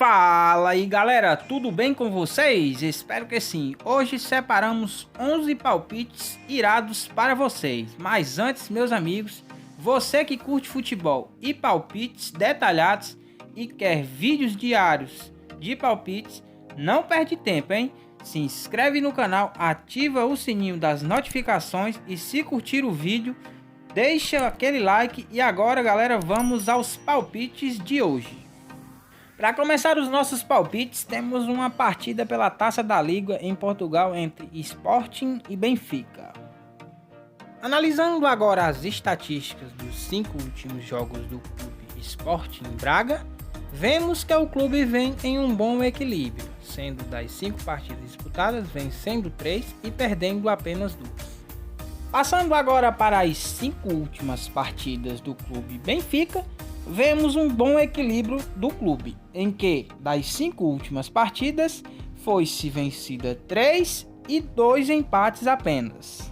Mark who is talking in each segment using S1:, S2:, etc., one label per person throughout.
S1: Fala aí galera, tudo bem com vocês? Espero que sim. Hoje separamos 11 palpites irados para vocês. Mas antes, meus amigos, você que curte futebol e palpites detalhados e quer vídeos diários de palpites, não perde tempo, hein? Se inscreve no canal, ativa o sininho das notificações e se curtir o vídeo, deixa aquele like. E agora galera, vamos aos palpites de hoje. Para começar os nossos palpites, temos uma partida pela Taça da Liga em Portugal entre Sporting e Benfica. Analisando agora as estatísticas dos 5 últimos jogos do clube Sporting Braga, vemos que o clube vem em um bom equilíbrio, sendo das 5 partidas disputadas, vencendo 3 e perdendo apenas 2. Passando agora para as 5 últimas partidas do clube Benfica, vemos um bom equilíbrio do clube, em que das 5 últimas partidas foi-se vencida 3 e 2 empates apenas.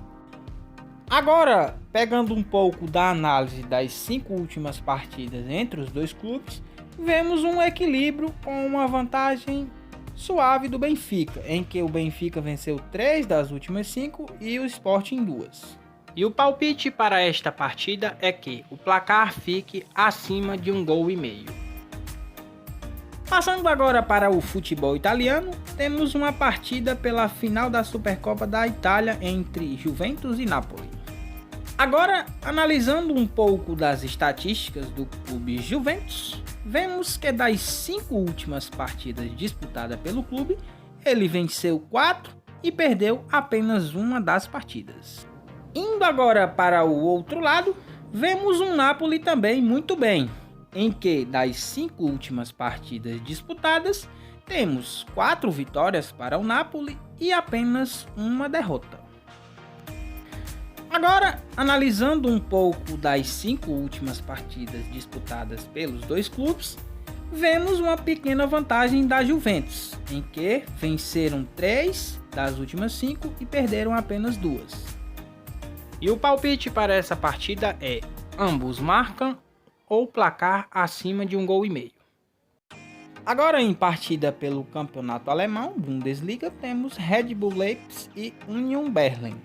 S1: Agora, pegando um pouco da análise das 5 últimas partidas entre os dois clubes, vemos um equilíbrio com uma vantagem suave do Benfica, em que o Benfica venceu 3 das últimas 5 e o Sporting 2. E o palpite para esta partida é que o placar fique acima de 1,5 gols. Passando agora para o futebol italiano, temos uma partida pela final da Supercopa da Itália entre Juventus e Napoli. Agora, analisando um pouco das estatísticas do clube Juventus, vemos que das 5 últimas partidas disputadas pelo clube, ele venceu 4 e perdeu apenas uma das partidas. Indo agora para o outro lado, vemos um Napoli também muito bem, em que das 5 últimas partidas disputadas, temos 4 vitórias para o Napoli e apenas uma derrota. Agora, analisando um pouco das 5 últimas partidas disputadas pelos dois clubes, vemos uma pequena vantagem da Juventus, em que venceram 3 das últimas 5 e perderam apenas 2. E o palpite para essa partida é: ambos marcam ou placar acima de 1,5 gols. Agora, em partida pelo campeonato alemão, Bundesliga, temos Red Bull Leipzig e Union Berlin.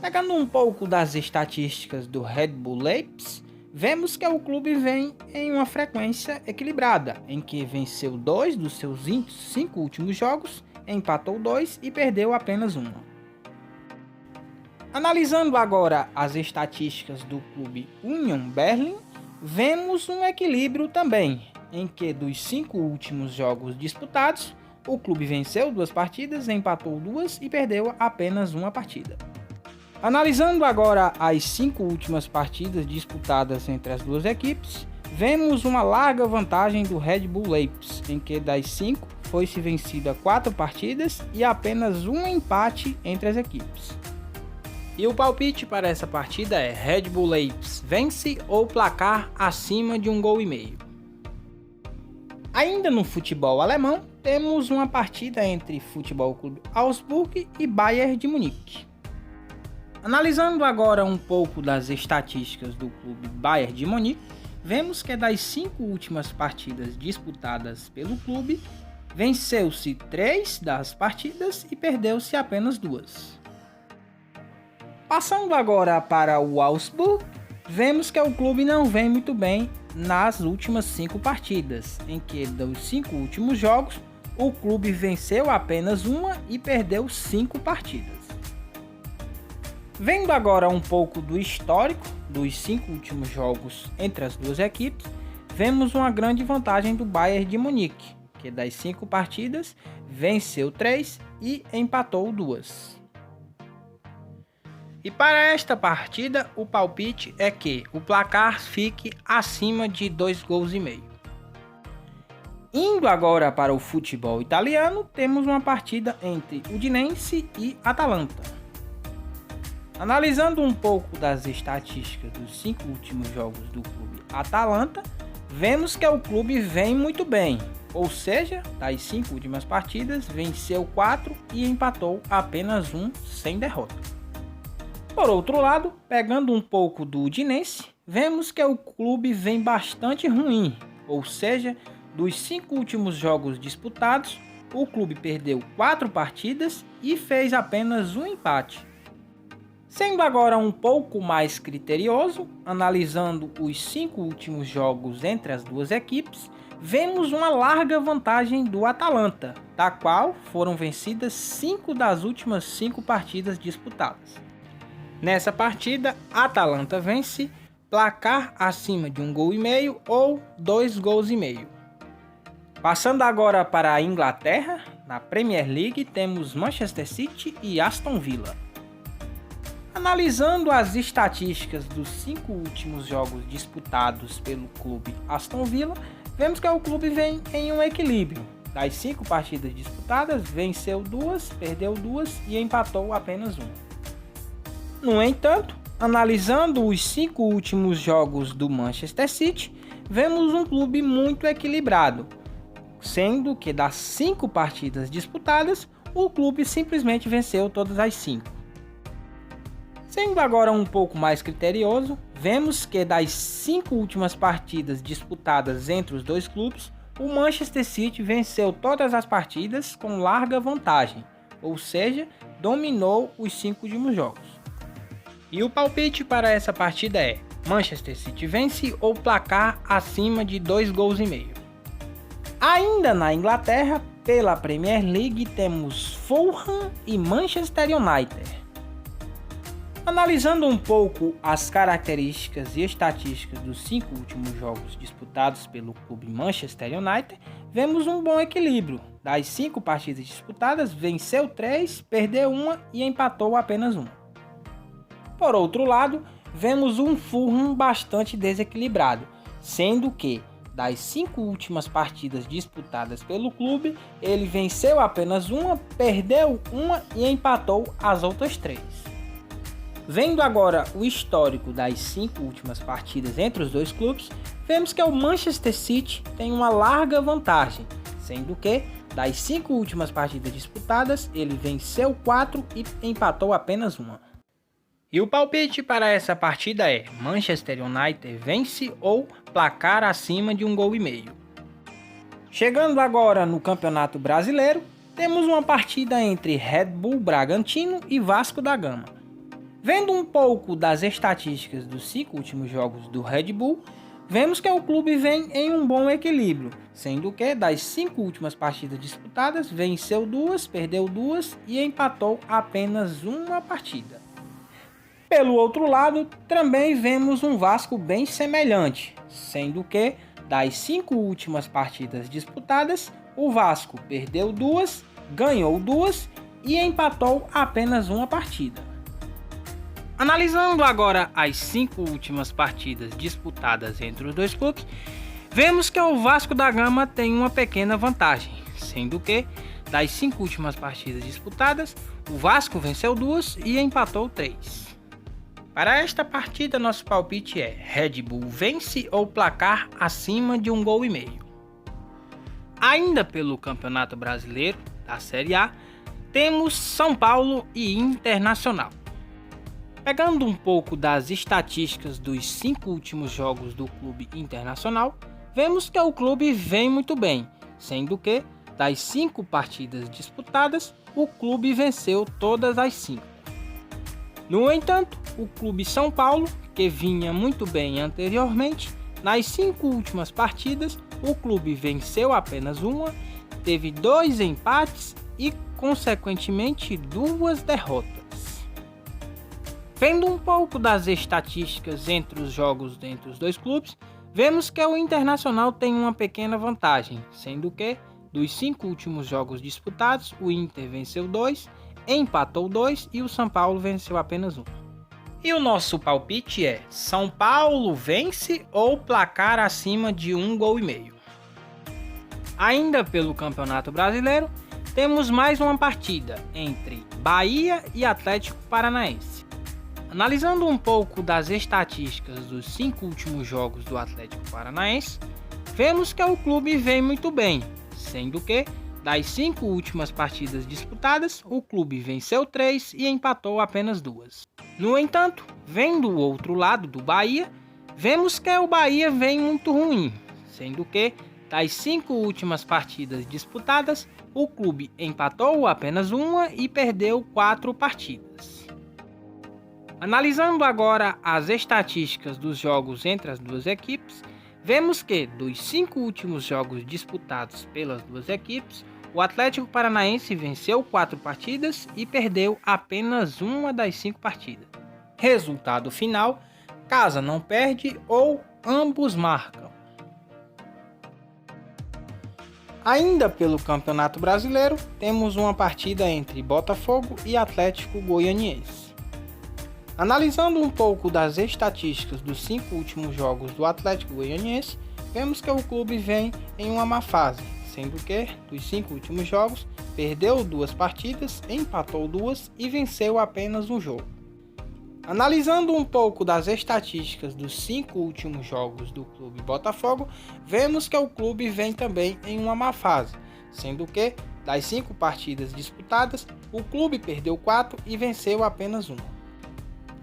S1: Pegando um pouco das estatísticas do Red Bull Leipzig, vemos que o clube vem em uma frequência equilibrada, em que venceu 2 dos seus 5 últimos jogos, empatou 2 e perdeu apenas 1. Analisando agora as estatísticas do clube Union Berlin, vemos um equilíbrio também, em que dos 5 últimos jogos disputados, o clube venceu 2 partidas, empatou 2 e perdeu apenas uma partida. Analisando agora as 5 últimas partidas disputadas entre as duas equipes, vemos uma larga vantagem do Red Bull Leipzig, em que das 5 foi-se vencida 4 partidas e apenas um empate entre as equipes. E o palpite para essa partida é: Red Bull Leipzig vence ou placar acima de 1,5 gols. Ainda no futebol alemão, temos uma partida entre Futebol Clube Augsburg e Bayern de Munique. Analisando agora um pouco das estatísticas do clube Bayern de Munique, vemos que das 5 últimas partidas disputadas pelo clube, venceu-se 3 das partidas e perdeu-se apenas 2. Passando agora para o Augsburg, vemos que o clube não vem muito bem nas últimas 5 partidas, em que dos 5 últimos jogos, o clube venceu apenas uma e perdeu 5 partidas. Vendo agora um pouco do histórico dos 5 últimos jogos entre as duas equipes, vemos uma grande vantagem do Bayern de Munique, que das 5 partidas venceu 3 e empatou 2. E para esta partida, o palpite é que o placar fique acima de 2,5 gols. Indo agora para o futebol italiano, temos uma partida entre Udinese e Atalanta. Analisando um pouco das estatísticas dos 5 últimos jogos do clube Atalanta, vemos que o clube vem muito bem, ou seja, das 5 últimas partidas, venceu 4 e empatou apenas 1 sem derrota. Por outro lado, pegando um pouco do Udinese, vemos que o clube vem bastante ruim, ou seja, dos 5 últimos jogos disputados, o clube perdeu 4 partidas e fez apenas um empate. Sendo agora um pouco mais criterioso, analisando os 5 últimos jogos entre as duas equipes, vemos uma larga vantagem do Atalanta, da qual foram vencidas 5 das últimas 5 partidas disputadas. Nessa partida, Atalanta vence, placar acima de 1,5 gols ou 2,5 gols. Passando agora para a Inglaterra, na Premier League temos Manchester City e Aston Villa. Analisando as estatísticas dos 5 últimos jogos disputados pelo clube Aston Villa, vemos que o clube vem em um equilíbrio. Das 5 partidas disputadas, venceu 2, perdeu 2 e empatou apenas 1. No entanto, analisando os 5 últimos jogos do Manchester City, vemos um clube muito equilibrado, sendo que das 5 partidas disputadas, o clube simplesmente venceu todas as 5. Sendo agora um pouco mais criterioso, vemos que das 5 últimas partidas disputadas entre os dois clubes, o Manchester City venceu todas as partidas com larga vantagem, ou seja, dominou os 5 últimos jogos. E o palpite para essa partida é: Manchester City vence ou placar acima de 2,5 gols. Ainda na Inglaterra, pela Premier League, temos Fulham e Manchester United. Analisando um pouco as características e estatísticas dos 5 últimos jogos disputados pelo clube Manchester United, vemos um bom equilíbrio. Das 5 partidas disputadas, venceu 3, perdeu 1 e empatou apenas 1. Por outro lado, vemos um Fulham bastante desequilibrado, sendo que das 5 últimas partidas disputadas pelo clube, ele venceu apenas 1, perdeu 1 e empatou as outras 3. Vendo agora o histórico das 5 últimas partidas entre os dois clubes, vemos que o Manchester City tem uma larga vantagem, sendo que das 5 últimas partidas disputadas, ele venceu 4 e empatou apenas 1. E o palpite para essa partida é: Manchester United vence ou placar acima de 1,5 gols. Chegando agora no Campeonato Brasileiro, temos uma partida entre Red Bull Bragantino e Vasco da Gama. Vendo um pouco das estatísticas dos 5 últimos jogos do Red Bull, vemos que o clube vem em um bom equilíbrio, sendo que das 5 últimas partidas disputadas, venceu 2, perdeu 2 e empatou apenas uma partida. Pelo outro lado, também vemos um Vasco bem semelhante, sendo que das 5 últimas partidas disputadas, o Vasco perdeu 2, ganhou 2 e empatou apenas uma partida. Analisando agora as 5 últimas partidas disputadas entre os dois clubes, vemos que o Vasco da Gama tem uma pequena vantagem, sendo que das 5 últimas partidas disputadas, o Vasco venceu 2 e empatou 3. Para esta partida, nosso palpite é: Red Bull vence ou placar acima de 1,5 gols. Ainda pelo Campeonato Brasileiro da Série A, temos São Paulo e Internacional. Pegando um pouco das estatísticas dos 5 últimos jogos do clube Internacional, vemos que o clube vem muito bem, sendo que das 5 partidas disputadas, o clube venceu todas as 5. No entanto, o clube São Paulo, que vinha muito bem anteriormente, nas 5 últimas partidas, o clube venceu apenas uma, teve 2 empates e, consequentemente, 2 derrotas. Vendo um pouco das estatísticas entre os jogos entre os dois clubes, vemos que o Internacional tem uma pequena vantagem, sendo que dos 5 últimos jogos disputados, o Inter venceu 2, empatou 2 e o São Paulo venceu apenas 1. E o nosso palpite é: São Paulo vence ou placar acima de 1,5 gols. Ainda pelo Campeonato Brasileiro, temos mais uma partida entre Bahia e Atlético Paranaense. Analisando um pouco das estatísticas dos 5 últimos jogos do Atlético Paranaense, vemos que o clube vem muito bem, sendo que das 5 últimas partidas disputadas, o clube venceu 3 e empatou apenas 2. No entanto, vendo o outro lado do Bahia, vemos que o Bahia vem muito ruim, sendo que das 5 últimas partidas disputadas, o clube empatou apenas uma e perdeu 4 partidas. Analisando agora as estatísticas dos jogos entre as duas equipes, vemos que dos 5 últimos jogos disputados pelas duas equipes, o Atlético Paranaense venceu 4 partidas e perdeu apenas uma das 5 partidas. Resultado final: casa não perde ou ambos marcam. Ainda pelo Campeonato Brasileiro, temos uma partida entre Botafogo e Atlético Goianiense. Analisando um pouco das estatísticas dos 5 últimos jogos do Atlético Goianiense, vemos que o clube vem em uma má fase, sendo que, dos 5 últimos jogos, perdeu 2 partidas, empatou 2 e venceu apenas um jogo. Analisando um pouco das estatísticas dos 5 últimos jogos do clube Botafogo, vemos que o clube vem também em uma má fase, sendo que, das 5 partidas disputadas, o clube perdeu 4 e venceu apenas uma.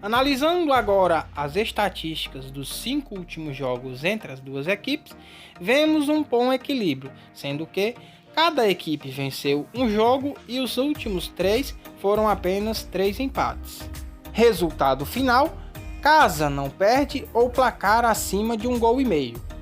S1: Analisando agora as estatísticas dos 5 últimos jogos entre as duas equipes, vemos um bom equilíbrio, sendo que cada equipe venceu um jogo e os últimos 3 foram apenas 3 empates. Resultado final: casa não perde ou placar acima de 1,5 gols.